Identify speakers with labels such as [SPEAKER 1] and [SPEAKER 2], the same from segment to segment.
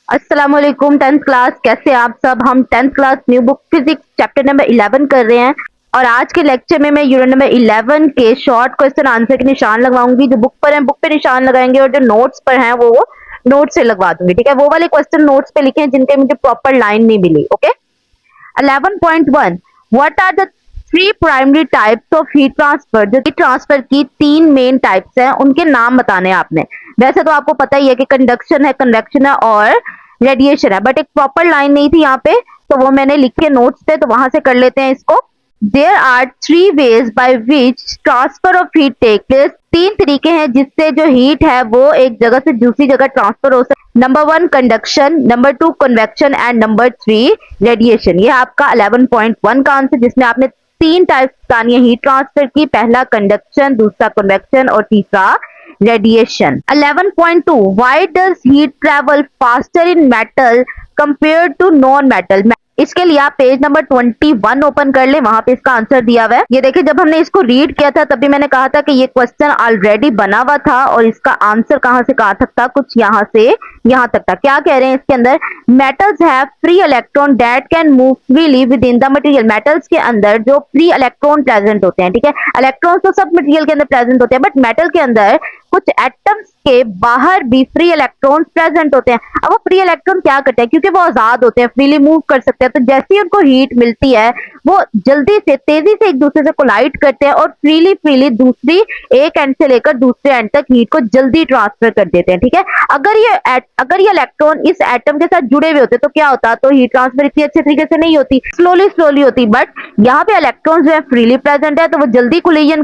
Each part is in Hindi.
[SPEAKER 1] अस्सलाम वालेकुम। 10th क्लास, कैसे आप सब। हम 10th class new book physics chapter number 11 कर रहे हैं और आज के लेक्चर में मैं यूनिट नंबर 11 के शॉर्ट क्वेश्चन आंसर के निशान लगवाऊंगी। जो बुक पर हैं बुक पे निशान लगाएंगे और जो नोट्स पर हैं वो नोट से लगवा दूंगी। ठीक है, वो वाले क्वेश्चन नोट्स पे लिखे हैं जिनके मुझे प्रॉपर लाइन नहीं मिली। Okay, 11.1 what are the three primary types of heat transfer. जो हीट ट्रांसफर की तीन मेन टाइप्स हैं उनके नाम बताने हैं आपने। वैसे तो आपको पता ही है कि कंडक्शन है, कन्वेक्शन है और रेडिएशन है, बट एक प्रॉपर लाइन नहीं थी यहाँ पे, तो वो मैंने लिखे नोट्स पे, तो वहां से कर लेते हैं इसको। There are three ways by which transfer of heat take place. तीन तरीके हैं जिससे जो हीट है वो एक जगह से दूसरी जगह ट्रांसफर हो सकती। Number 1 conduction, number 2 convection and number 3 radiation. ये आपका 11.1 का आंसर, जिसमें आपने तीन टाइप्स बतानी है हीट ट्रांसफर की। पहला कंडक्शन, दूसरा कन्वेक्शन और तीसरा radiation. 11.2 why does heat travel faster in metal compare to non metal. इसके लिए आप पेज नंबर 21 ओपन कर ले, वहां पे इसका आंसर दिया हुआ है। ये देखिए, जब हमने इसको रीड किया था तभी मैंने कहा था कि ये क्वेश्चन ऑलरेडी बना हुआ था और इसका आंसर कहां से कहां तक था, कुछ यहां से यहां तक था। क्या कह रहे हैं इसके अंदर, metals have free electron that can move freely with in the material. Metals के अंदर जो फ्री इलेक्ट्रॉन प्रेजेंट होते हैं, ठीक है, इलेक्ट्रॉन्स तो सब मटेरियल के अंदर प्रेजेंट होते हैं, बट मेटल के अंदर कुछ एटम्स के बाहर भी फ्री इलेक्ट्रॉन्स प्रेजेंट होते हैं। अब वो फ्री इलेक्ट्रॉन क्या करते हैं, क्योंकि वो आजाद होते हैं, फ्रीली मूव कर सकते हैं, तो जैसे ही उनको हीट मिलती है वो जल्दी से तेजी से एक दूसरे से कोलाइड करते हैं और फ्रीली फ्रीली दूसरी एक एंड से लेकर दूसरे एंड तक हीट को जल्दी ट्रांसफर कर देते हैं। ठीक है, अगर ये इलेक्ट्रॉन इस एटम के साथ जुड़े हुए होते तो क्या होता, तो हीट ट्रांसफर इतनी अच्छे तरीके से नहीं होती, स्लोली स्लोली होती। बट यहाँ पे इलेक्ट्रॉन जो है फ्रीली प्रेजेंट है, तो वो जल्दी कोलिजन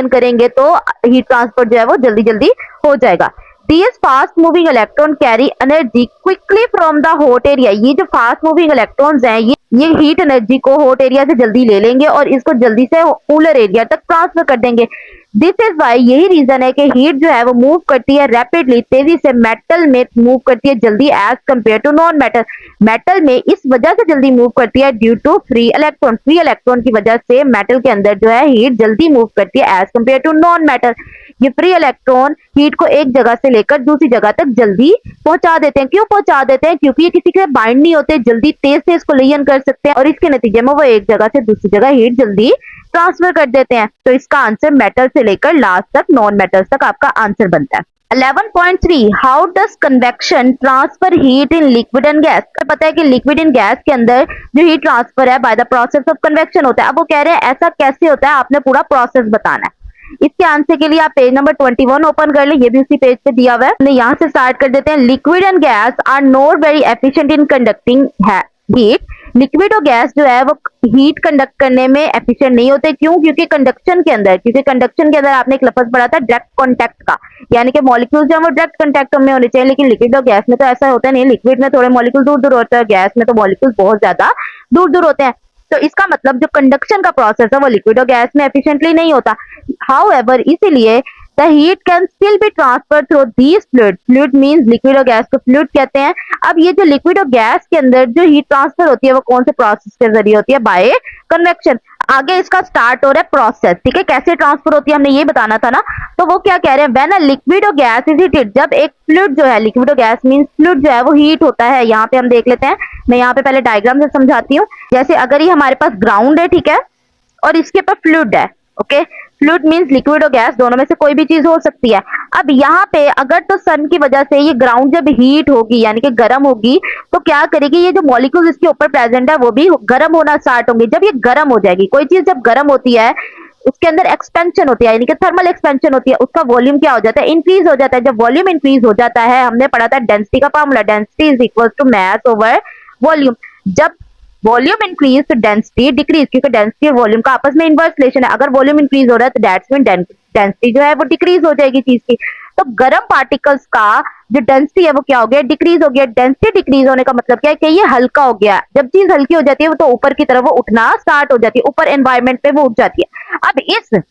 [SPEAKER 1] करेंगे तो हीट ट्रांसफर जो है वो जल्दी जल्दी हो जाएगा। These fast moving electron carry energy quickly from the hot area। ये जो फास्ट मूविंग इलेक्ट्रॉन्स हैं ये हीट एनर्जी को हॉट एरिया से जल्दी ले लेंगे और इसको जल्दी से कूलर एरिया तक ट्रांसफर कर देंगे। दिस इज वाई, यही रीजन है कि हीट जो है वो मूव करती है रैपिडली, तेजी से मेटल में मूव करती है जल्दी as compare to non metal. Metal में इस वजह से जल्दी मूव करती है due to free electron. Free electron की वजह से मेटल के अंदर जो है हीट जल्दी मूव करती है as compare to non metal. ये फ्री इलेक्ट्रॉन हीट को एक जगह से लेकर दूसरी जगह तक जल्दी पहुंचा देते हैं। क्यों पहुंचा देते हैं, क्योंकि ये किसी के बाइंड नहीं होते, जल्दी तेज से इसको लियन कर सकते हैं और इसके नतीजे में वो एक जगह से दूसरी जगह हीट जल्दी ट्रांसफर कर देते हैं। तो इसका आंसर मेटल से लेकर लास्ट तक नॉन मेटल्स तक आपका आंसर बनता है। 11.3 how does convection transfer heat in liquid and gas. पता है कि लिक्विड एंड गैस के अंदर जो हीट ट्रांसफर है by the process of convection होता है। अब वो कह रहे हैं ऐसा कैसे होता है, आपने पूरा प्रोसेस बताना है। इसके आंसर के लिए आप पेज नंबर 21 ओपन कर ले, ये भी उसी पेज पे दिया हुआ है। यहाँ से स्टार्ट कर देते हैं। Liquid and gas are not very efficient in conducting heat. Liquid और गैस जो है वो हीट कंडक्ट करने में एफिशिएंट नहीं होते। क्यों, क्योंकि कंडक्शन के अंदर आपने एक लफ्ज पढ़ा था डायरेक्ट कांटेक्ट का, यानी कि मॉलिक्यूल्स जो है वो डायरेक्ट कांटेक्ट में होने चाहिए, लेकिन लिक्विड और गैस में तो ऐसा होता नहीं। लिक्विड में थोड़े मॉलिक्यूल दूर दूर होते हैं, गैस में तो मॉलिक्यूल बहुत ज्यादा दूर दूर होते हैं। तो इसका मतलब जो कंडक्शन का प्रोसेस है वो लिक्विड और गैस में एफिशिएंटली नहीं होता। हाउएवर, इसीलिए the heat can still be transfer through these fluid. Fluid means liquid और गैस को फ्लूइड कहते हैं। अब ये जो लिक्विड और गैस के अंदर जो हीट ट्रांसफर होती है वो कौन से प्रोसेस के जरिए होती है, बाय कन्वेक्शन। आगे इसका स्टार्ट हो रहा है प्रोसेस। ठीक है, कैसे ट्रांसफर होती है हमने ये बताना था ना। तो वो क्या कह रहे हैं, व्हेन अ लिक्विड और गैस इज हीटेड, जब एक फ्लूइड जो है, लिक्विड और गैस मींस फ्लूइड जो है वो हीट होता है। यहाँ पे हम देख लेते हैं, मैं यहाँ पे पहले डायग्राम से समझाती हूँ। जैसे अगर ये हमारे पास ग्राउंड है, ठीक है, और इसके ऊपर फ्लूइड है। ओके, फ्लूइड मींस लिक्विड और गैस, दोनों में से कोई भी चीज हो सकती है। अब यहाँ पे अगर तो सन की वजह से ये ग्राउंड जब हीट होगी यानी कि गर्म होगी, तो क्या करेगी, ये जो मॉलिक्यूल्स इसके ऊपर प्रेजेंट है वो भी गर्म होना स्टार्ट होंगे। जब ये गर्म हो जाएगी, कोई चीज जब गर्म होती है उसके अंदर एक्सपेंशन होती है, यानी कि थर्मल एक्सपेंशन होती है, उसका वॉल्यूम क्या हो जाता है, इंक्रीज हो जाता है। जब वॉल्यूम इंक्रीज हो जाता है, हमने पढ़ा था डेंसिटी का formula, density is equal to mass over volume. जब वॉल्यूम इंक्रीज तो डेंसिटी डिक्रीज, क्योंकि डेंसिटी और वॉल्यूम का आपस में इनवर्स रिलेशन है। अगर वॉल्यूम इंक्रीज हो रहा है तो दैट्स मीन डेंसिटी जो है वो डिक्रीज हो जाएगी चीज की। तो गर्म पार्टिकल्स का जो डेंसिटी है वो क्या हो गया, डिक्रीज हो गया। डेंसिटी डिक्रीज होने का मतलब क्या है कि ये हल्का हो गया। जब चीज हल्की हो जाती है वो तो ऊपर की तरफ वो उठना स्टार्ट हो जाती है, ऊपर एनवायरमेंट पे वो उठ जाती है।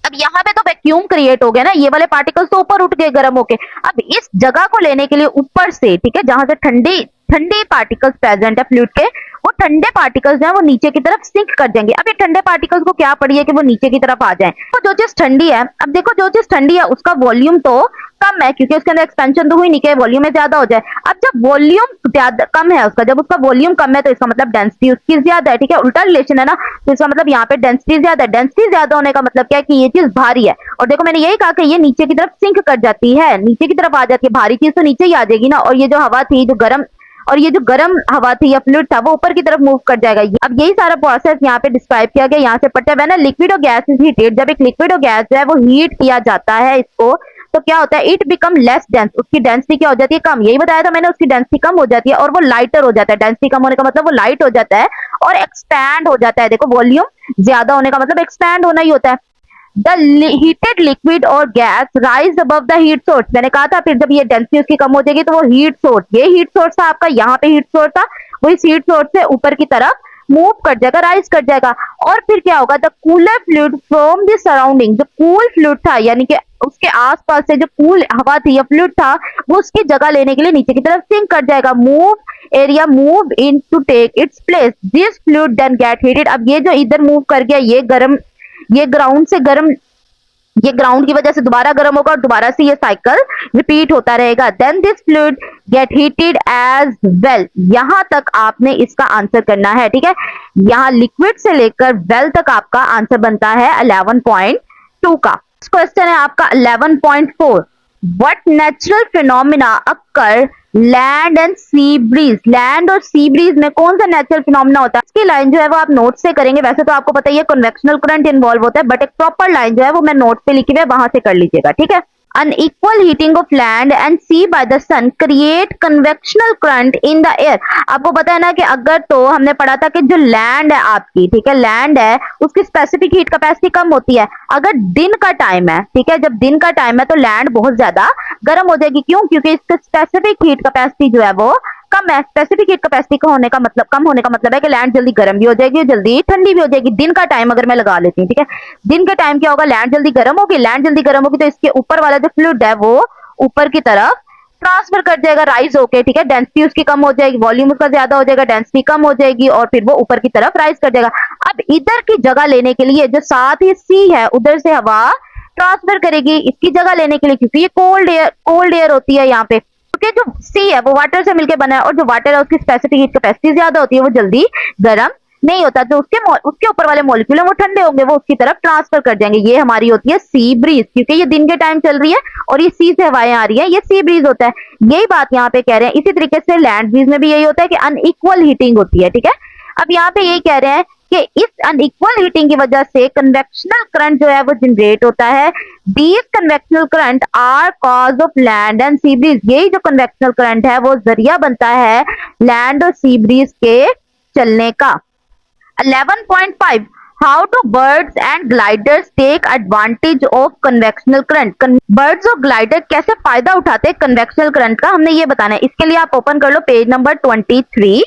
[SPEAKER 1] अब यहाँ पे तो वैक्यूम क्रिएट हो गया ना, ये वाले पार्टिकल्स तो ऊपर उठ गए गर्म होके। अब इस जगह को लेने के लिए ऊपर से, ठीक है, जहां से ठंडी ठंडे पार्टिकल्स प्रेजेंट है फ्लूइड के, वो ठंडे पार्टिकल्स हैं वो नीचे की तरफ सिंक कर जाएंगे। अब ये ठंडे पार्टिकल्स को क्या पड़ी है कि वो नीचे की तरफ आ जाएं। तो जो चीज ठंडी है, अब देखो जो चीज ठंडी है उसका वॉल्यूम तो कम है क्योंकि उसके अंदर एक्सपेंशन तो हुई नहीं कि वॉल्यूम में ज्यादा हो जाए। अब जब वॉल्यूम ज्यादा कम है उसका, जब उसका वॉल्यूम कम है तो इसका मतलब डेंसिटी उसकी ज्यादा है, ठीक है, उल्टा रिलेशन है ना, तो इसका मतलब यहाँ पे डेंसिटी ज्यादा है। डेंसिटी ज्यादा होने का मतलब क्या है कि ये चीज भारी है। और देखो मैंने यही कहा कि ये नीचे की तरफ सिंक कर जाती है, नीचे की तरफ आ जाती है, भारी चीज तो नीचे ही आ जाएगी ना, और ये जो हवा थी जो गर्म, और ये जो गर्म हवा थी या फ्लूइड था वो ऊपर की तरफ मूव कर जाएगा। अब यही सारा प्रोसेस यहाँ पे डिस्क्राइब किया गया, यहाँ से पढ़ते हैं ना, लिक्विड और गैस इज हीटेड, जब एक लिक्विड और गैस जो है वो हीट किया जाता है इसको, तो क्या होता है, इट बिकम लेस डेंस, उसकी डेंसिटी क्या हो जाती है, कम। यही बताया था मैंने, उसकी डेंसिटी कम हो जाती है और वो लाइटर हो जाता है। डेंसिटी कम होने का मतलब वो लाइट हो जाता है और एक्सपैंड हो जाता है। देखो वॉल्यूम ज्यादा होने का मतलब एक्सपैंड होना ही होता है। द हीटेड लिक्विड और gas rise above the heat source, मैंने कहा था, फिर जब ये डेंसिटी उसकी कम हो जाएगी तो वो हीट सोर्स, ये हीट सोर्स था आपका, यहाँ पे हीट सोर्स था, वो इस हीट सोर्स से ऊपर की तरफ मूव कर जाएगा, राइज कर जाएगा। और फिर क्या होगा, the cooler fluid from the surrounding, जो कूल फ्लूइड था यानी कि उसके आसपास से जो कूल हवा थी या फ्लूइड था वो उसकी जगह लेने के लिए नीचे की तरफ सिंक कर जाएगा। Move area move in to take its place, this fluid then get heated. अब ये जो इधर मूव कर गया ये गर्म, ये ग्राउंड से गर्म, ये ग्राउंड की वजह से दोबारा गर्म होगा और दोबारा से ये साइकिल रिपीट होता रहेगा। Then this fluid get heated as well. यहां तक आपने इसका आंसर करना है, ठीक है। यहां लिक्विड से लेकर वेल तक आपका आंसर बनता है 11.2 का। क्वेश्चन है आपका 11.4, what natural phenomena occur land and sea bridge. Land और सी ब्रीज में कौन सा नेचुरल फिनोमिना होता है, इसकी लाइन जो है वो आप नोट से करेंगे। वैसे तो आपको पता ही है कन्वेक्शनल करंट इन्वॉल्व होता है, बट एक प्रॉपर लाइन जो है वो मैं नोट पे लिखी हुई है, वहां से कर लीजिएगा, ठीक है। Unequal heating of land and sea by the sun create convectional current in the air. आपको पता है ना कि अगर, तो हमने पढ़ा था कि जो लैंड है आपकी, ठीक है, लैंड है उसकी स्पेसिफिक हीट कैपेसिटी कम होती है। अगर दिन का टाइम है, ठीक है, जब दिन का टाइम है तो लैंड बहुत ज्यादा गर्म हो जाएगी। क्यों? क्योंकि इसका स्पेसिफिक हीट कैपेसिटी जो है वो कम है। स्पेसिफिक हीट कैपेसिटी का होने का मतलब, कम होने का मतलब है कि लैंड जल्दी गर्म भी हो जाएगी, जल्दी ठंडी भी हो जाएगी। दिन का टाइम अगर मैं लगा लेती हूँ, ठीक है, दिन के टाइम क्या होगा, लैंड जल्दी गर्म होगी, लैंड जल्दी गर्म होगी तो इसके ऊपर वाला जो फ्लूइड है वो ऊपर की तरफ ट्रांसफर कर जाएगा, राइज होके, ठीक है। डेंसिटी उसकी कम हो जाएगी, वॉल्यूम उसका ज्यादा हो जाएगा, डेंसिटी कम हो जाएगी और फिर वो ऊपर की तरफ राइज कर जाएगा। अब इधर की जगह लेने के लिए जो साथ ही सी है उधर से हवा ट्रांसफर करेगी इसकी जगह लेने के लिए, क्योंकि ये कोल्ड एयर होती है यहाँ पे, क्योंकि जो सी है वो वाटर से मिलकर बना है और जो वाटर है उसकी स्पेसिफिक हीट कैपेसिटी ज्यादा होती है, वो जल्दी गर्म नहीं होता। जो उसके ऊपर वाले मॉलिक्यूल है वो ठंडे होंगे, वो उसकी तरफ ट्रांसफर कर जाएंगे। ये हमारी होती है सी ब्रीज, क्योंकि ये दिन के टाइम चल रही है और ये सी से हवाएं आ रही है, ये सी ब्रीज होता है। यही बात यहाँ पे कह रहे हैं। इसी तरीके से लैंड ब्रीज में भी यही होता है कि अनइक्वल हीटिंग होती है, ठीक है। अब यहाँ पे यही कह रहे हैं कि इस अनइक्वल हीटिंग की वजह से कन्वेक्शनल करंट जो है वो जनरेट होता है। These convectional current are cause of land and sea breeze. यही जो कन्वेक्शनल करंट है वो जरिया बनता है लैंड और सी ब्रीज के चलने का। 11.5, how do birds and gliders take advantage of convectional current. Birds और ग्लाइडर कैसे फायदा उठाते हैं कन्वेक्शनल करंट का, हमने ये बताना है। इसके लिए आप ओपन कर लो पेज नंबर 23।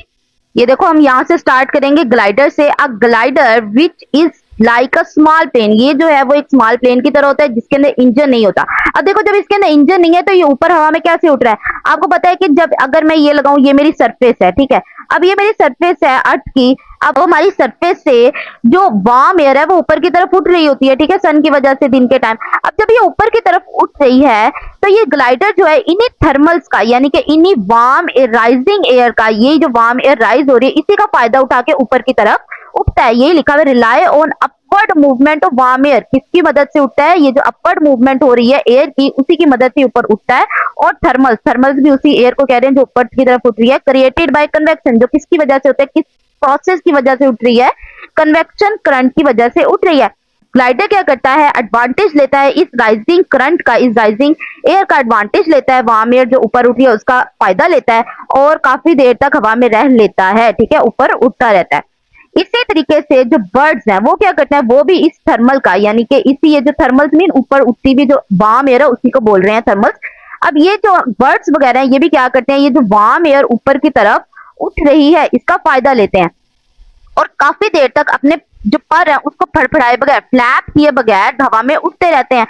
[SPEAKER 1] ये देखो हम यहाँ से स्टार्ट करेंगे ग्लाइडर से। A glider which is like a small plane, ये जो है वो एक स्मॉल प्लेन की तरह होता है जिसके अंदर इंजन नहीं होता। अब देखो जब इसके अंदर इंजन नहीं है तो ये ऊपर हवा में कैसे उठ रहा है। आपको पता है कि जब अगर मैं ये लगाऊं, ये मेरी सरफेस है, ठीक है, अब ये मेरी सरफेस है अर्थ की, अब हमारी सरफेस से जो वार्म एयर है वो ऊपर की तरफ उठ रही होती है, ठीक है, सन की वजह से दिन के टाइम। अब जब ये ऊपर की तरफ उठ रही है तो ये ग्लाइडर जो है इन्हीं थर्मल्स का, यानी कि इन्हीं वार्म एयर, राइजिंग एयर का, ये जो वार्म एयर राइज हो रही है इसी का फायदा उठा के ऊपर की तरफ उठता है। यही लिखा हुआ है, rely on upward movement of warm air. किसकी मदद से उठता है? ये जो अपवर्ड मूवमेंट हो रही है एयर की, उसी की मदद से ऊपर उठता है। और थर्मल्स भी उसी एयर को कह रहे हैं जो ऊपर की तरफ उठ रही है। क्रिएटेड बाय कन्वेक्शन, जो किसकी वजह से होता है, किस प्रोसेस की वजह से उठ रही है, कन्वेक्शन करंट की वजह से उठ रही है। ग्लाइडर क्या करता है, एडवांटेज लेता है इस राइजिंग करंट का, इस राइजिंग एयर का एडवांटेज लेता है, वार्म एयर जो ऊपर उठी है उसका फायदा लेता है और काफी देर तक हवा में रह लेता है, ठीक है, ऊपर उठता रहता है। इसी तरीके से जो बर्ड्स हैं वो क्या करते हैं, वो भी इस थर्मल का, यानी कि इसी, ये जो थर्मल्स मीन ऊपर उठती हुई जो वार्म एयर है उसी को बोल रहे हैं थर्मल्स। अब ये जो बर्ड्स वगैरह हैं ये भी क्या करते हैं, ये जो वार्म एयर ऊपर की तरफ उठ रही है इसका फायदा लेते हैं और काफी देर तक अपने जो पर है उसको फड़फड़ाए बगैर, फ्लैप किए बगैर हवा में उठते रहते हैं।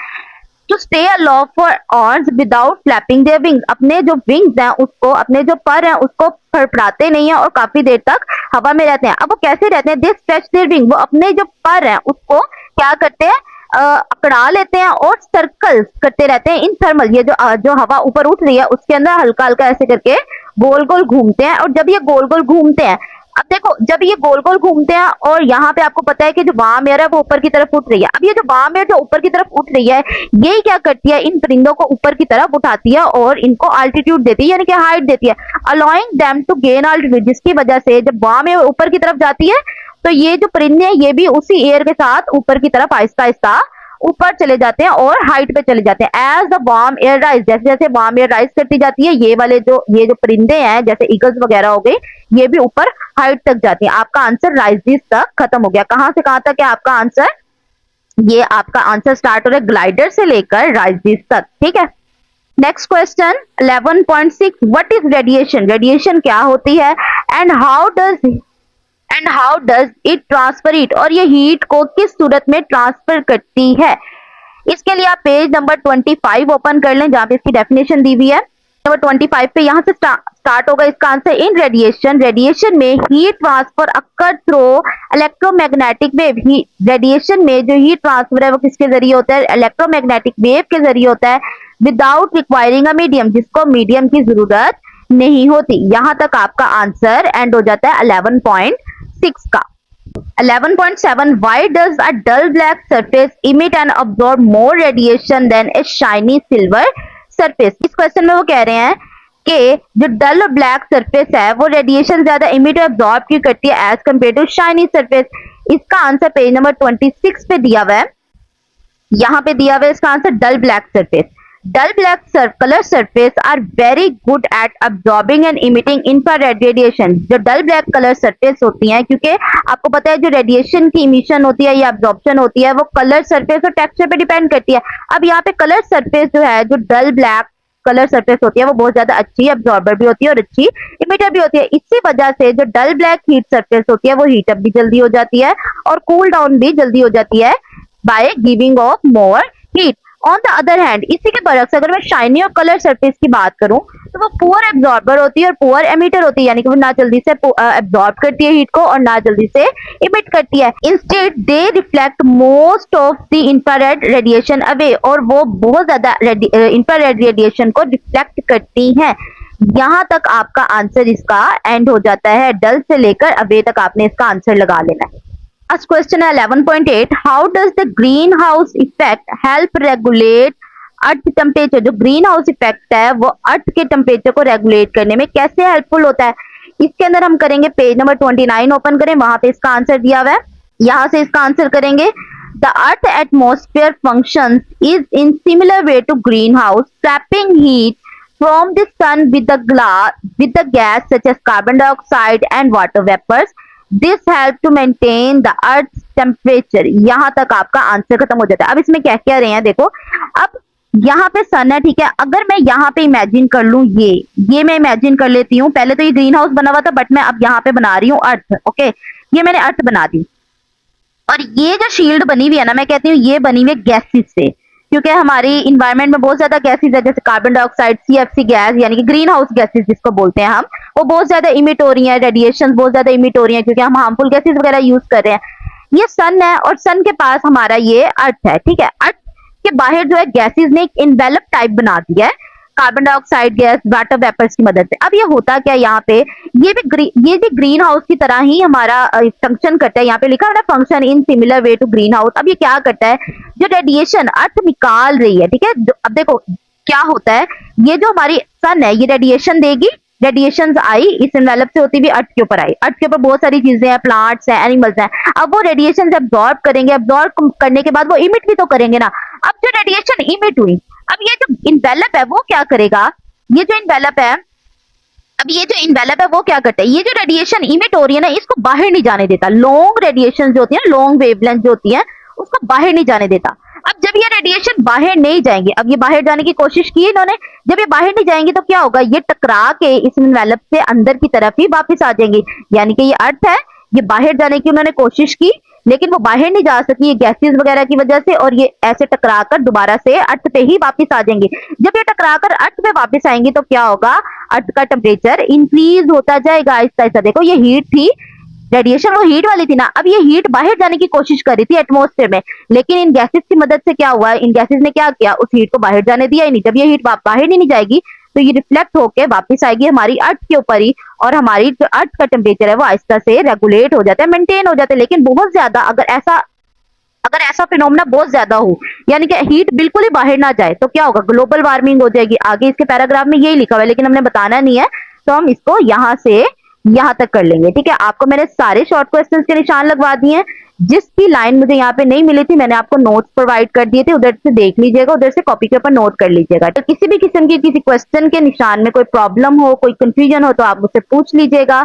[SPEAKER 1] टू स्टे अलोव for hours without flapping their wings. अपने जो विंग्स हैं उसको, अपने जो पर हैं उसको फड़फड़ाते नहीं है और काफी देर तक हवा में रहते हैं। अब वो कैसे रहते हैं, दिस स्ट्रेच देयर विंग, वो अपने जो पर हैं उसको क्या करते हैं, अकड़ा लेते हैं और सर्कल करते रहते हैं इन थर्मल। ये जो हवा ऊपर उठ रही है उसके अंदर हल्का हल्का ऐसे करके गोल गोल घूमते हैं। और जब ये गोल गोल घूमते हैं, अब देखो जब ये गोल गोल घूमते हैं और यहाँ पे आपको पता है कि जो वार्म एयर है वो ऊपर की तरफ उठ रही है। अब ये जो वार्म एयर जो ऊपर की तरफ उठ रही है, यही क्या करती है, इन परिंदों को ऊपर की तरफ उठाती है और इनको अल्टीट्यूड देती है, यानी कि हाइट देती है, allowing them to gain altitude. जिसकी वजह से जब वार्म एयर ऊपर की तरफ जाती है तो ये जो परिंदे हैं ये भी उसी एयर के साथ ऊपर की तरफ आहिस्ता आहिस्ता ऊपर चले जाते हैं और हाइट पे चले जाते हैं। As the warm air rise, जैसे जैसे वार्म एयर राइज करती जाती है, ये जो परिंदे हैं जैसे ईगल्स वगैरह हो गए, ये भी ऊपर हाइट तक जाती है। आपका आंसर राइजिस तक खत्म हो गया। कहां से कहां तक है आपका आंसर? ये आपका आंसर स्टार्ट हो रहा है ग्लाइडर से लेकर राइजिस तक। ठीक है, next question 11.6, what is radiation? Radiation क्या होती है? And how does it transfer heat? और ये हीट को किस सूरत में ट्रांसफर करती है? इसके लिए आप पेज नंबर 25 ओपन कर लें जहां पे इसकी डेफिनेशन दी हुई है। नंबर 25 पे यहां से स्टार्ट होगा इसका आंसर। इन रेडिएशन में हीट ट्रांसफर अकर थ्रू इलेक्ट्रोमैग्नेटिक वेव। रेडिएशन में जो हीट ट्रांसफर है वो किसके जरिए होता है? इलेक्ट्रोमैग्नेटिक वेव के जरिए होता है, विदाउट रिक्वायरिंग अ मीडियम, जिसको मीडियम की जरूरत नहीं होती। यहां तक आपका आंसर एंड हो जाता है 11.6 का। 11.7, why does a dull black surface emit and absorb more radiation than a shiny silver surface? इस क्वेश्चन में वो कह रहे हैं कि जो डल ब्लैक सरफेस है वो रेडिएशन ज्यादा इमिट और एब्जॉर्ब क्यों करती है as compare to shiny surface? इसका आंसर पेज नंबर 26 पे दिया हुआ है। यहाँ पे दिया हुआ है इसका answer dull black surface. Dull black color surface are very good at absorbing and emitting infrared radiation। जो डल ब्लैक कलर सरफेस होती हैं, क्योंकि आपको पता है जो रेडिएशन की इमिशन होती है या एब्जॉर्प्शन होती है वो कलर सरफेस और टेक्सचर पे डिपेंड करती है। अब यहाँ पे कलर सरफेस जो है, जो डल ब्लैक कलर सरफेस होती है वो बहुत ज्यादा अच्छी एब्जॉर्बर भी होती है और अच्छी इमिटर भी होती है। इसी वजह से जो डल ब्लैक हीट सरफेस होती है वो हीट अप भी जल्दी हो जाती है और कूल डाउन भी जल्दी हो जाती है by giving of more heat. On the other hand, इसी के बरक्स अगर मैं शाइनी और कलर सरफेस की बात करूं तो वो पुअर एब्जॉर्बर होती है और पुअर एमिटर होती है, यानी कि वो ना जल्दी से एब्जॉर्ब करती है हीट को और ना जल्दी से इमिट करती है। Instead they reflect most of the infrared radiation away, और वो बहुत ज्यादा इंफ्रारेड रेडिएशन को रिफ्लेक्ट करती हैं। यहां तक आपका आंसर इसका एंड हो जाता है। डल से लेकर अवे तक आपने इसका आंसर लगा लेना है। First question है 11.8, how does the greenhouse effect help regulate earth temperature? जो ग्रीन हाउस इफेक्ट है वो अर्थ के टेम्परेचर को रेगुलेट करने में कैसे हेल्पफुल होता है? इसके अंदर हम करेंगे पेज नंबर 29 ओपन करें, वहां पे इसका आंसर दिया हुआ है। यहां से इसका आंसर करेंगे, the earth atmosphere functions is in similar way to green house, trapping heat from the sun with the gas such as carbon dioxide and water vapors. This help to maintain the Earth's temperature। यहाँ तक आपका आंसर खत्म हो जाता है। अब इसमें क्या कह रहे हैं देखो, अब यहाँ पे सन है, ठीक है, अगर मैं यहाँ पे इमेजिन कर लूं, ये मैं इमेजिन कर लेती हूँ। पहले तो ये ग्रीन हाउस बना हुआ था बट मैं अब यहाँ पे बना रही हूँ अर्थ। ओके, ये मैंने अर्थ बना दी और ये जो शील्ड बनी हुई है ना, मैं कहती हूँ ये बनी हुई है गैसेस से, क्योंकि हमारी इन्वायरमेंट में बहुत ज्यादा गैसेस है, जैसे कार्बन डाइऑक्साइड, सीएफसी गैस, यानी कि ग्रीन हाउस गैसेस जिसको बोलते हैं हम, वो बहुत ज्यादा इमिट हो रही है, रेडिएशन बहुत ज्यादा इमिट हो रही है क्योंकि हम हार्मफुल गैसेस वगैरह यूज कर रहे हैं। ये सन है और सन के पास हमारा ये अर्थ है, ठीक है। अर्थ के बाहर जो है गैसेस ने एक इन्वेलप टाइप बना दिया है carbon dioxide gas, water vapours की मदद से। अब ये होता क्या है यहाँ पे, ये भी ग्रीन हाउस की तरह ही हमारा फंक्शन करता है। यहाँ पे लिखा है ना, function in similar way to green house. अब ये क्या करता है, जो रेडिएशन अर्थ निकाल रही है, ठीक है, अब देखो क्या होता है, ये जो हमारी सन है ये रेडिएशन देगी, रेडिएशन आई इस एनवेलप से होती हुई अर्थ के ऊपर आई। अर्थ के ऊपर बहुत सारी चीजें हैं, प्लांट्स हैं, एनिमल्स हैं। अब वो रेडिएशन एब्जॉर्ब करेंगे, एब्जॉर्ब करने के बाद वो इमिट भी तो करेंगे ना। अब जो रेडिएशन इमिट हुई, अब ये जो इन्वेलप है वो क्या करेगा, ये जो इन्वेलप है, अब ये जो इन्वेलप है वो क्या करता है, ये जो रेडिएशन इमिट हो रही है ना इसको बाहर नहीं जाने देता। लॉन्ग रेडिएशन जो होती है, लॉन्ग वेवलेंथ जो होती है उसको बाहर नहीं जाने देता। अब जब ये रेडिएशन बाहर नहीं जाएंगे, अब ये बाहर जाने की कोशिश की इन्होंने, जब ये बाहर नहीं जाएंगे तो क्या होगा, ये टकरा के इस इन्वेलप से अंदर की तरफ ही वापस आ जाएंगे। यानी कि ये अर्थ है, ये बाहर जाने की उन्होंने कोशिश की लेकिन वो बाहर नहीं जा सकी, ये गैसेस वगैरह की वजह से, और ये ऐसे टकराकर दोबारा से अर्थ पे ही वापस आ जाएंगे। जब ये टकराकर अर्थ पे वापस आएंगे तो क्या होगा, अर्थ का टेम्परेचर इंक्रीज होता जाएगा आहिस्ता आहिस्ता। देखो ये हीट थी, रेडिएशन वो हीट वाली थी ना, अब ये हीट बाहर जाने की कोशिश कर रही थी एटमॉस्फेयर में, लेकिन इन गैसेस की मदद से क्या हुआ, इन गैसेस ने क्या किया, उस हीट को बाहर जाने दिया ही नहीं। जब ये हीट बाहर नहीं जाएगी तो ये रिफ्लेक्ट होके वापस आएगी हमारी अर्थ के ऊपर ही, और हमारी जो अर्थ का टेम्परेचर है वो आहिस्ता से रेगुलेट हो जाता है, मेंटेन हो जाता है। लेकिन बहुत ज्यादा अगर ऐसा फिनोमेना बहुत ज्यादा हो, यानी कि हीट बिल्कुल ही बाहर ना जाए, तो क्या होगा, ग्लोबल वार्मिंग हो जाएगी। आगे इसके पैराग्राफ में यही लिखा हुआ है, लेकिन हमने बताना नहीं है, तो हम इसको यहाँ से यहाँ तक कर लेंगे। ठीक है, आपको मैंने सारे शॉर्ट क्वेश्चंस के निशान लगवा दिए हैं। जिसकी लाइन मुझे यहाँ पे नहीं मिली थी, मैंने आपको नोट्स प्रोवाइड कर दिए थे, उधर से देख लीजिएगा, उधर से कॉपी के ऊपर नोट कर लीजिएगा। तो किसी भी किस्म की किसी क्वेश्चन के निशान में कोई प्रॉब्लम हो, कोई कंफ्यूजन हो, तो आप मुझसे पूछ लीजिएगा।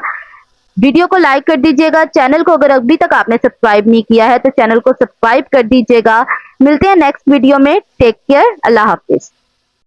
[SPEAKER 1] वीडियो को लाइक कर दीजिएगा। चैनल को अगर अभी तक आपने सब्सक्राइब नहीं किया है तो चैनल को सब्सक्राइब कर दीजिएगा। मिलते हैं नेक्स्ट वीडियो में। टेक केयर, अल्लाह हाफिज।